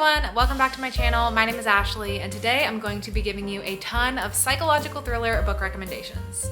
everyone, welcome back to my channel. My name is Ashley, and today I'm going to be giving you a ton of psychological thriller book recommendations.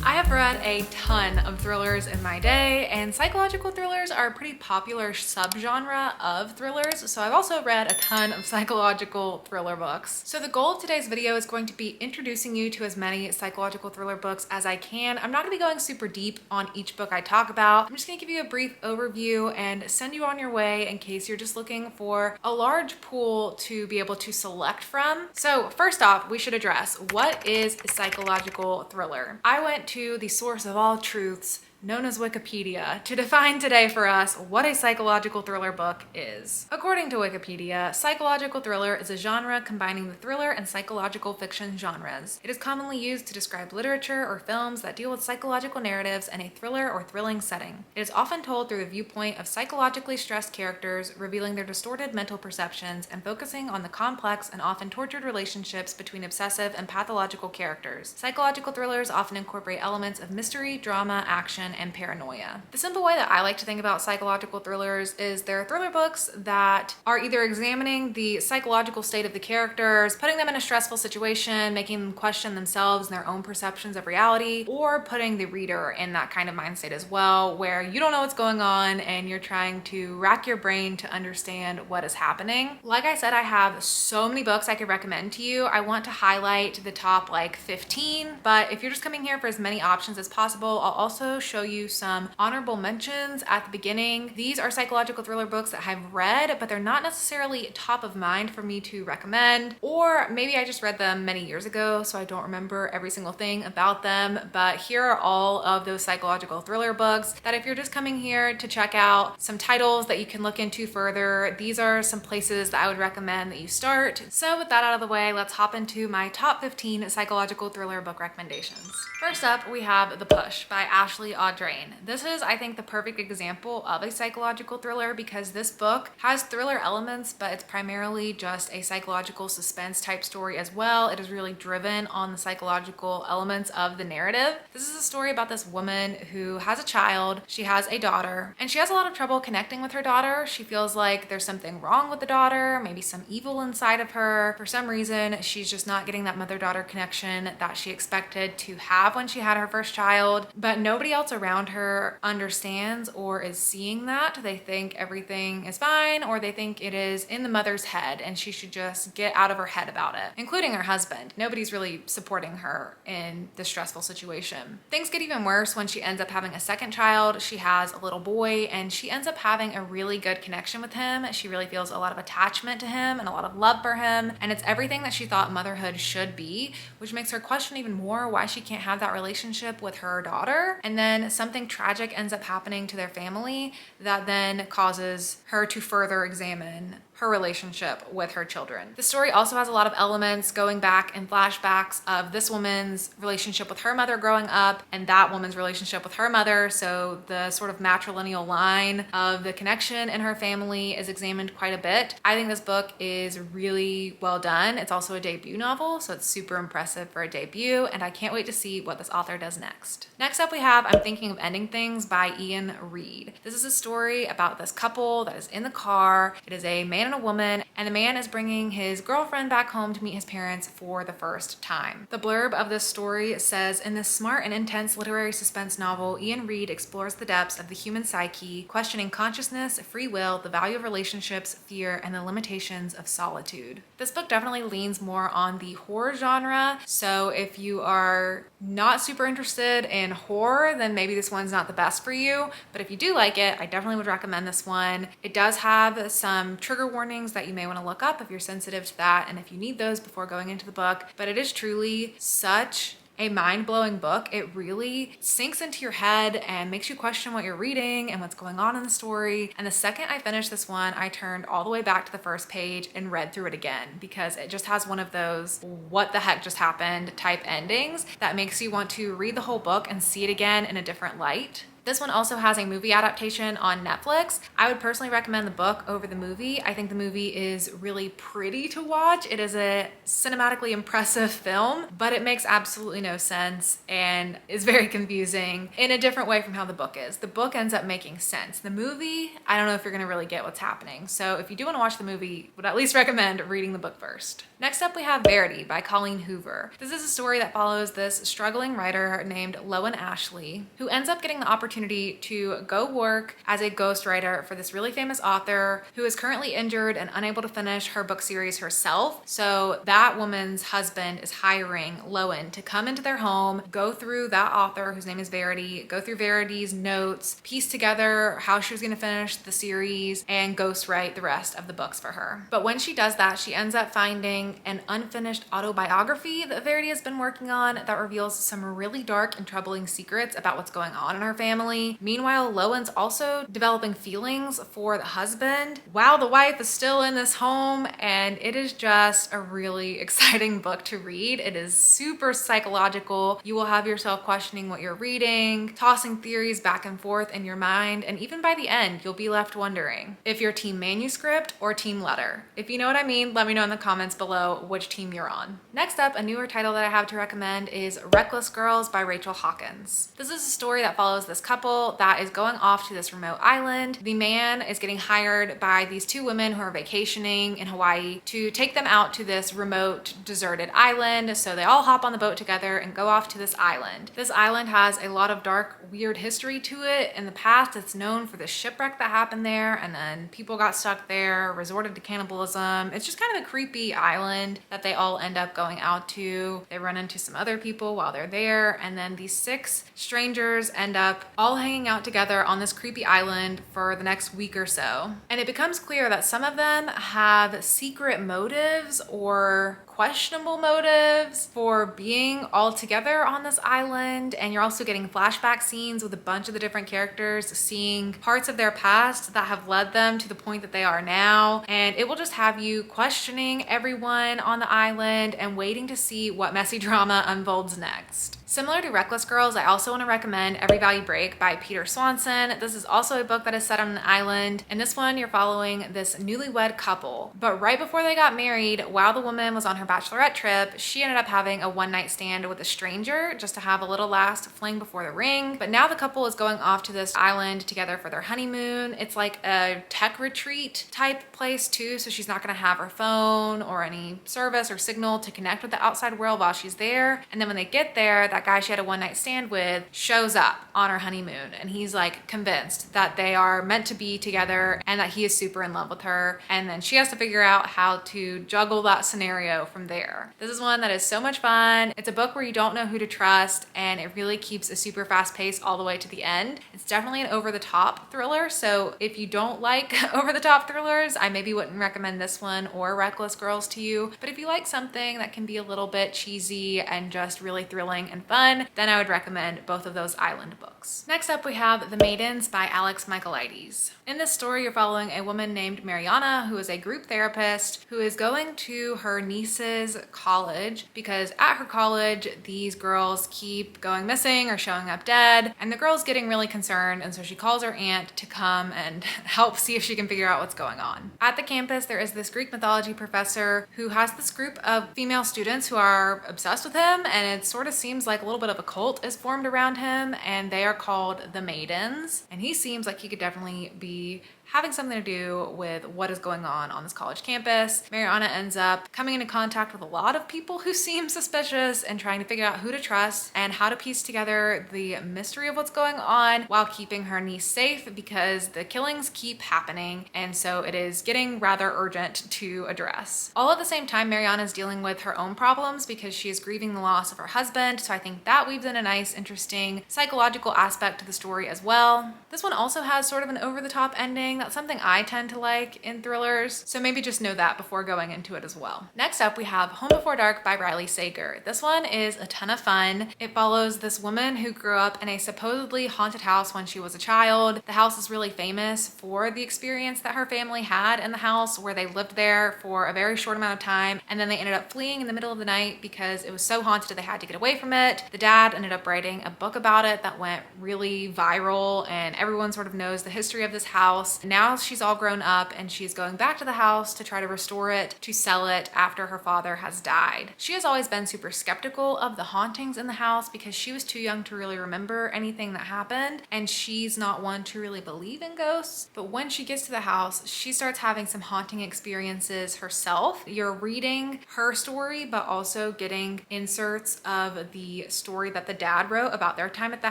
I have read a ton of thrillers in my day, and psychological thrillers are a pretty popular subgenre of thrillers, so I've also read a ton of psychological thriller books. So the goal of today's video is going to be introducing you to as many psychological thriller books as I can. I'm not going to be going super deep on each book I talk about. I'm just going to give you a brief overview and send you on your way in case you're just looking for a large pool to be able to select from. So first off, we should address, what is a psychological thriller? I went to the source of all truths, known as Wikipedia, to define today for us what a psychological thriller book is. According to Wikipedia, psychological thriller is a genre combining the thriller and psychological fiction genres. It is commonly used to describe literature or films that deal with psychological narratives in a thriller or thrilling setting. It is often told through the viewpoint of psychologically stressed characters, revealing their distorted mental perceptions and focusing on the complex and often tortured relationships between obsessive and pathological characters. Psychological thrillers often incorporate elements of mystery, drama, action, and paranoia. The simple way that I like to think about psychological thrillers is they're thriller books that are either examining the psychological state of the characters, putting them in a stressful situation, making them question themselves and their own perceptions of reality, or putting the reader in that kind of mind state as well, where you don't know what's going on and you're trying to rack your brain to understand what is happening. Like I said, I have so many books I could recommend to you. I want to highlight the top 15, but if you're just coming here for as many options as possible, I'll also show you some honorable mentions at the beginning. These are psychological thriller books that I've read, but they're not necessarily top of mind for me to recommend, or maybe I just read them many years ago, so I don't remember every single thing about them. But here are all of those psychological thriller books that if you're just coming here to check out some titles that you can look into further, these are some places that I would recommend that you start. So with that out of the way, let's hop into my top 15 psychological thriller book recommendations. First up, we have The Push by Ashley Audrain. This is, I think, the perfect example of a psychological thriller because this book has thriller elements, but it's primarily just a psychological suspense type story as well. It is really driven on the psychological elements of the narrative. This is a story about this woman who has a child. She has a daughter, and she has a lot of trouble connecting with her daughter. She feels like there's something wrong with the daughter, maybe some evil inside of her. For some reason, she's just not getting that mother-daughter connection that she expected to have when she had her first child, but nobody else around her understands or is seeing that. They think everything is fine, or they think it is in the mother's head and she should just get out of her head about it, including her husband. Nobody's really supporting her in this stressful situation. Things get even worse when she ends up having a second child. She has a little boy, and she ends up having a really good connection with him. She really feels a lot of attachment to him and a lot of love for him, and it's everything that she thought motherhood should be, which makes her question even more why she can't have that relationship with her daughter. And then something tragic ends up happening to their family that then causes her to further examine her relationship with her children. The story also has a lot of elements going back and flashbacks of this woman's relationship with her mother growing up and that woman's relationship with her mother. So the sort of matrilineal line of the connection in her family is examined quite a bit. I think this book is really well done. It's also a debut novel, so it's super impressive for a debut, and I can't wait to see what this author does next. Next up, we have I'm Thinking of Ending Things by Ian Reid. This is a story about this couple that is in the car. It is a man and a woman, and the man is bringing his girlfriend back home to meet his parents for the first time. The blurb of this story says, in this smart and intense literary suspense novel, Ian Reid explores the depths of the human psyche, questioning consciousness, free will, the value of relationships, fear, and the limitations of solitude. This book definitely leans more on the horror genre, so if you are not super interested in horror, then maybe this one's not the best for you. But if you do like it, I definitely would recommend this one. It does have some trigger warnings that you may want to look up if you're sensitive to that and if you need those before going into the book. But it is truly such a mind-blowing book. It really sinks into your head and makes you question what you're reading and what's going on in the story. And the second I finished this one, I turned all the way back to the first page and read through it again, because it just has one of those what the heck just happened type endings that makes you want to read the whole book and see it again in a different light. This one also has a movie adaptation on Netflix. I would personally recommend the book over the movie. I think the movie is really pretty to watch. It is a cinematically impressive film, but it makes absolutely no sense and is very confusing in a different way from how the book is. The book ends up making sense. The movie, I don't know if you're gonna really get what's happening. So if you do wanna watch the movie, would at least recommend reading the book first. Next up, we have Verity by Colleen Hoover. This is a story that follows this struggling writer named Lowen Ashley, who ends up getting the opportunity to go work as a ghostwriter for this really famous author who is currently injured and unable to finish her book series herself. So that woman's husband is hiring Lowen to come into their home, go through that author, whose name is Verity, go through Verity's notes, piece together how she was gonna finish the series, and ghostwrite the rest of the books for her. But when she does that, she ends up finding an unfinished autobiography that Verity has been working on that reveals some really dark and troubling secrets about what's going on in her family. Meanwhile, Lowen's also developing feelings for the husband while the wife is still in this home, and it is just a really exciting book to read. It is super psychological. You will have yourself questioning what you're reading, tossing theories back and forth in your mind, and even by the end, you'll be left wondering if you're team manuscript or team letter. If you know what I mean, let me know in the comments below which team you're on. Next up, a newer title that I have to recommend is Reckless Girls by Rachel Hawkins. This is a story that follows this couple that is going off to this remote island. The man is getting hired by these two women who are vacationing in Hawaii to take them out to this remote, deserted island. So they all hop on the boat together and go off to this island. This island has a lot of dark, weird history to it. In the past, it's known for the shipwreck that happened there, and then people got stuck there, resorted to cannibalism. It's just kind of a creepy island that they all end up going out to. They run into some other people while they're there, and then these 6 strangers end up all hanging out together on this creepy island for the next week or so. And it becomes clear that some of them have secret motives or questionable motives for being all together on this island. And you're also getting flashback scenes with a bunch of the different characters, seeing parts of their past that have led them to the point that they are now. And it will just have you questioning everyone on the island and waiting to see what messy drama unfolds next. Similar to Reckless Girls, I also want to recommend Vow You Break by Peter Swanson. This is also a book that is set on an island. In this one, you're following this newlywed couple. But right before they got married, while the woman was on her bachelorette trip, she ended up having a one-night stand with a stranger just to have a little last fling before the ring. But now the couple is going off to this island together for their honeymoon. It's like a tech retreat type place too, so she's not going to have her phone or any service or signal to connect with the outside world while she's there. And then when they get there, that guy she had a one-night stand with shows up on her honeymoon, and he's like convinced that they are meant to be together and that he is super in love with her. And then she has to figure out how to juggle that scenario from there. This is one that is so much fun. It's a book where you don't know who to trust, and it really keeps a super fast pace all the way to the end. It's definitely an over-the-top thriller, so if you don't like over-the-top thrillers, I maybe wouldn't recommend this one or Reckless Girls to you. But if you like something that can be a little bit cheesy and just really thrilling and fun, then I would recommend both of those island books. Next up, we have The Maidens by Alex Michaelides. In this story, you're following a woman named Mariana, who is a group therapist who is going to her niece's college because at her college, these girls keep going missing or showing up dead, and the girl's getting really concerned, and so she calls her aunt to come and help see if she can figure out what's going on. At the campus, there is this Greek mythology professor who has this group of female students who are obsessed with him, and it sort of seems like a little bit of a cult is formed around him, and they are called the Maidens. And he seems like he could definitely be having something to do with what is going on this college campus. Mariana ends up coming into contact with a lot of people who seem suspicious and trying to figure out who to trust and how to piece together the mystery of what's going on while keeping her niece safe, because the killings keep happening, and so it is getting rather urgent to address. All at the same time, Mariana is dealing with her own problems because she is grieving the loss of her husband, so I think that weaves in a nice, interesting psychological aspect to the story as well. This one also has sort of an over-the-top ending. That's something I tend to like in thrillers, so maybe just know that before going into it as well. Next up, we have Home Before Dark by Riley Sager. This one is a ton of fun. It follows this woman who grew up in a supposedly haunted house when she was a child. The house is really famous for the experience that her family had in the house, where they lived there for a very short amount of time and then they ended up fleeing in the middle of the night because it was so haunted they had to get away from it. The dad ended up writing a book about it that went really viral and everyone sort of knows the history of this house. Now she's all grown up and she's going back to the house to try to restore it, to sell it after her father has died. She has always been super skeptical of the hauntings in the house because she was too young to really remember anything that happened, and she's not one to really believe in ghosts. But when she gets to the house, she starts having some haunting experiences herself. You're reading her story, but also getting inserts of the story that the dad wrote about their time at the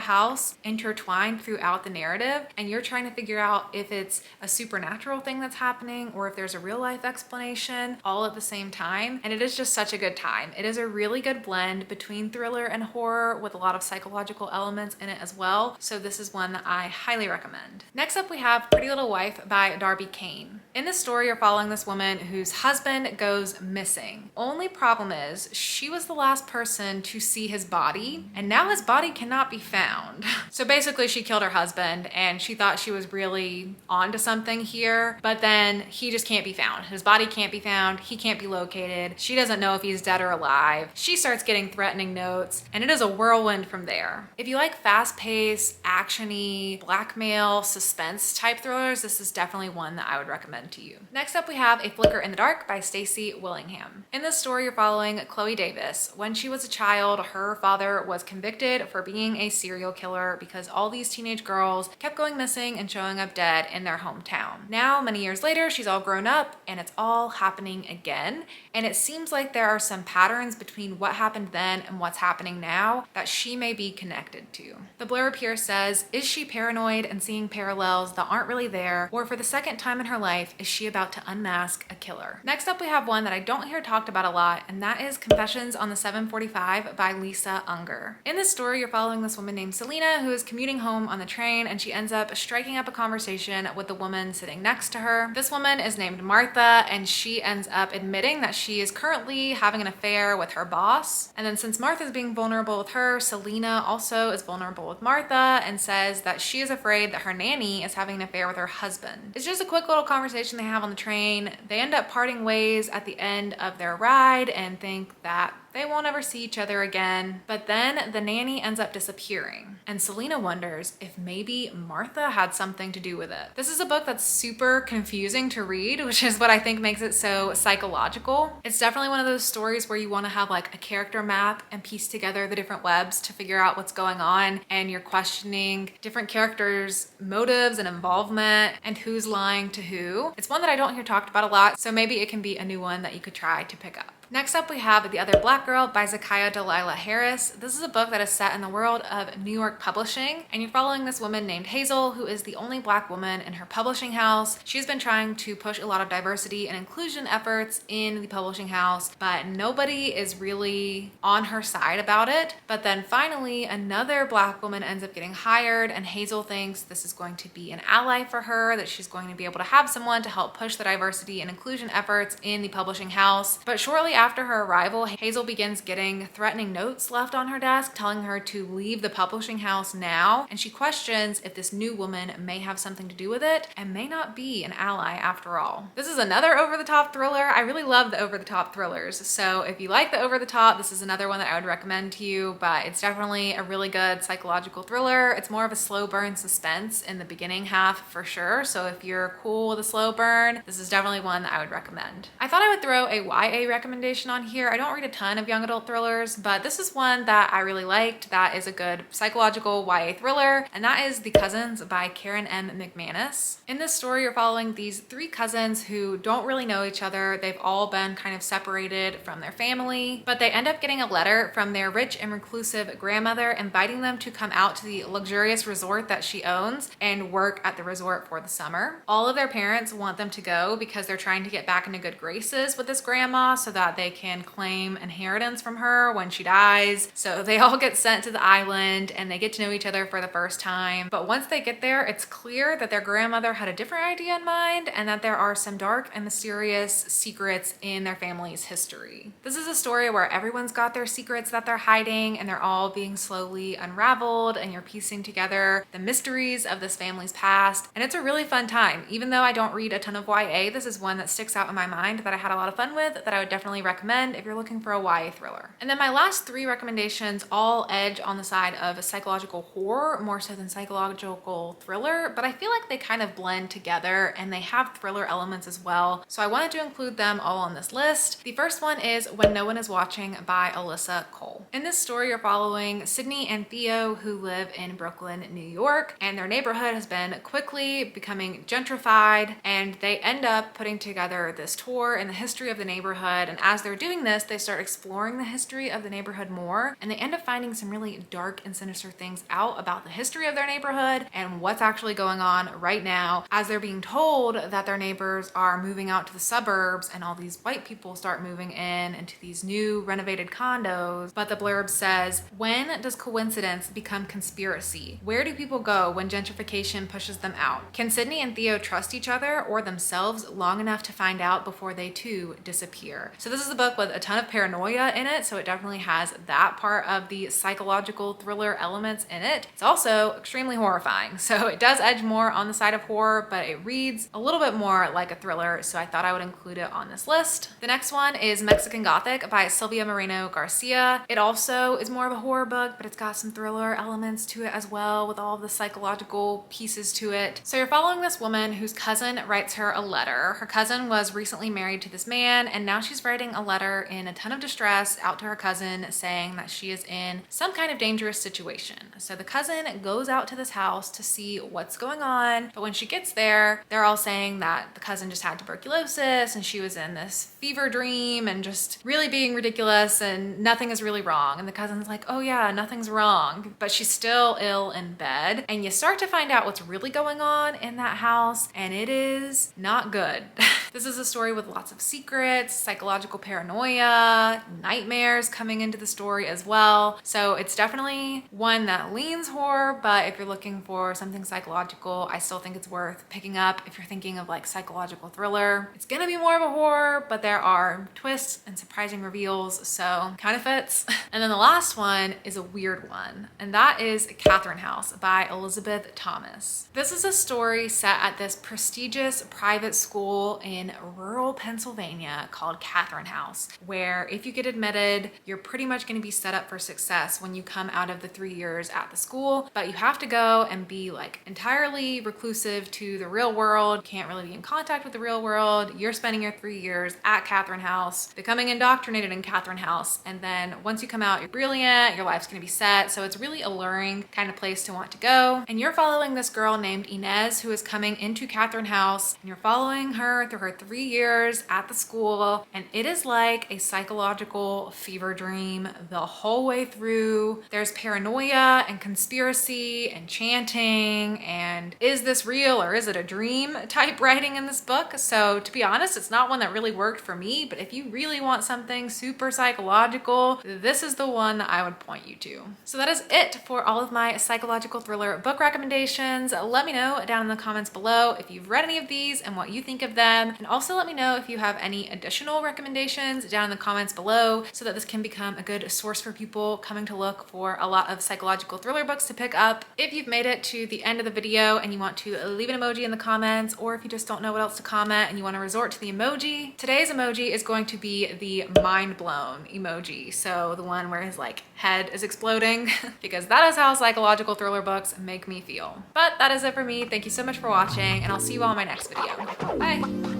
house intertwined throughout the narrative, and you're trying to figure out if it's a supernatural thing that's happening or if there's a real life explanation all at the same time. And it is just such a good time. It is a really good blend between thriller and horror with a lot of psychological elements in it as well. So this is one that I highly recommend. Next up, we have Pretty Little Wife by Darby Kane. In this story, you're following this woman whose husband goes missing. Only problem is she was the last person to see his body, and now his body cannot be found. So basically she killed her husband and she thought she was really onto something here, but then he just can't be found. His body can't be found. He can't be located. She doesn't know if he's dead or alive. She starts getting threatening notes and it is a whirlwind from there. If you like fast-paced, action-y, blackmail, suspense type thrillers, this is definitely one that I would recommend to you. Next up, we have A Flicker in the Dark by Stacey Willingham. In this story, you're following Chloe Davis. When she was a child, her father was convicted for being a serial killer because all these teenage girls kept going missing and showing up dead in their hometown. Now, many years later, she's all grown up and it's all happening again. And it seems like there are some patterns between what happened then and what's happening now that she may be connected to. The blurb here says, is she paranoid and seeing parallels that aren't really there? Or for the second time in her life, is she about to unmask a killer? Next up, we have one that I don't hear talked about a lot, and that is Confessions on the 745 by Lisa Unger. In this story, you're following this woman named Selena who is commuting home on the train, and she ends up striking up a conversation with the woman sitting next to her. This woman is named Martha, and she ends up admitting that she is currently having an affair with her boss. And then since Martha's being vulnerable with her, Selena also is vulnerable with Martha and says that she is afraid that her nanny is having an affair with her husband. It's just a quick little conversation they have on the train. They end up parting ways at the end of their ride and think that they won't ever see each other again. But then the nanny ends up disappearing, and Selena wonders if maybe Martha had something to do with it. This is a book that's super confusing to read, which is what I think makes it so psychological. It's definitely one of those stories where you want to have like a character map and piece together the different webs to figure out what's going on, and you're questioning different characters' motives and involvement and who's lying to who. It's one that I don't hear talked about a lot, so maybe it can be a new one that you could try to pick up. Next up, we have The Other Black Girl by Zakiya Delilah Harris. This is a book that is set in the world of New York publishing, and you're following this woman named Hazel, who is the only Black woman in her publishing house. She's been trying to push a lot of diversity and inclusion efforts in the publishing house, but nobody is really on her side about it. But then finally, another Black woman ends up getting hired, and Hazel thinks this is going to be an ally for her, that she's going to be able to have someone to help push the diversity and inclusion efforts in the publishing house. But shortly after her arrival, Hazel begins getting threatening notes left on her desk telling her to leave the publishing house now, and she questions if this new woman may have something to do with it and may not be an ally after all. This is another over-the-top thriller. I really love the over-the-top thrillers, so if you like the over-the-top, this is another one that I would recommend to you, but it's definitely a really good psychological thriller. It's more of a slow burn suspense in the beginning half for sure, so if you're cool with a slow burn, this is definitely one that I would recommend. I thought I would throw a YA recommendation on here. I don't read a ton of young adult thrillers, but this is one that I really liked that is a good psychological YA thriller, and that is The Cousins by Karen M. McManus. In this story, you're following these three cousins who don't really know each other. They've all been kind of separated from their family, but they end up getting a letter from their rich and reclusive grandmother inviting them to come out to the luxurious resort that she owns and work at the resort for the summer. All of their parents want them to go because they're trying to get back into good graces with this grandma so that that they can claim inheritance from her when she dies. So they all get sent to the island and they get to know each other for the first time. But once they get there, it's clear that their grandmother had a different idea in mind and that there are some dark and mysterious secrets in their family's history. This is a story where everyone's got their secrets that they're hiding and they're all being slowly unraveled, and you're piecing together the mysteries of this family's past. And it's a really fun time. Even though I don't read a ton of YA, this is one that sticks out in my mind that I had a lot of fun with, that I would definitely recommend if you're looking for a YA thriller. And then my last 3 recommendations all edge on the side of a psychological horror more so than psychological thriller, but I feel like they kind of blend together and they have thriller elements as well. So I wanted to include them all on this list. The first one is When No One Is Watching by Alyssa Cole. In this story, you're following Sydney and Theo, who live in Brooklyn, New York, and their neighborhood has been quickly becoming gentrified, and they end up putting together this tour in the history of the neighborhood. And as they're doing this, they start exploring the history of the neighborhood more, and they end up finding some really dark and sinister things out about the history of their neighborhood and what's actually going on right now, as they're being told that their neighbors are moving out to the suburbs and all these white people start moving in into these new renovated condos. But the blurb says, when does coincidence become conspiracy? Where do people go when gentrification pushes them out? Can Sydney and Theo trust each other or themselves long enough to find out before they too disappear? So this is a book with a ton of paranoia in it, so it definitely has that part of the psychological thriller elements in it. It's also extremely horrifying, so it does edge more on the side of horror, but it reads a little bit more like a thriller, so I thought I would include it on this list. The next one is Mexican Gothic by Silvia Moreno Garcia. It also is more of a horror book, but it's got some thriller elements to it as well, with all of the psychological pieces to it. So you're following this woman whose cousin writes her a letter. Her cousin was recently married to this man, and now she's writing a letter in a ton of distress out to her cousin saying that she is in some kind of dangerous situation. So the cousin goes out to this house to see what's going on, but when she gets there, they're all saying that the cousin just had tuberculosis and she was in this fever dream and just really being ridiculous and nothing is really wrong. And the cousin's like, oh yeah, nothing's wrong, but she's still ill in bed. And you start to find out what's really going on in that house, and it is not good. This is a story with lots of secrets, psychological paranoia, nightmares coming into the story as well. So it's definitely one that leans horror, but if you're looking for something psychological, I still think it's worth picking up if you're thinking of like psychological thriller. It's gonna be more of a horror, but there are twists and surprising reveals, so kind of fits. And then the last one is a weird one, and that is Catherine House by Elizabeth Thomas. This is a story set at this prestigious private school in rural Pennsylvania called Catherine House, where if you get admitted, you're pretty much going to be set up for success when you come out of the 3 years at the school, but you have to go and be like entirely reclusive to the real world, can't really be in contact with the real world. You're spending your 3 years at Catherine House, becoming indoctrinated in Catherine House, and then once you come out, you're brilliant, your life's going to be set. So it's really alluring kind of place to want to go. And you're following this girl named Inez who is coming into Catherine House, and you're following her through her 3 years at the school, and it is like a psychological fever dream the whole way through. There's paranoia and conspiracy and chanting and is this real or is it a dream type writing in this book. So to be honest, it's not one that really worked for me, but if you really want something super psychological, this is the one that I would point you to. So that is it for all of my psychological thriller book recommendations. Let me know down in the comments below if you've read any of these and what you think of them, and also let me know if you have any additional recommendations down in the comments below so that this can become a good source for people coming to look for a lot of psychological thriller books to pick up. If you've made it to the end of the video and you want to leave an emoji in the comments, or if you just don't know what else to comment and you want to resort to the emoji, today's emoji is going to be the mind blown emoji. So the one where his like head is exploding because that is how psychological thriller books make me feel. But that is it for me. Thank you so much for watching, and I'll see you all in my next video. Bye.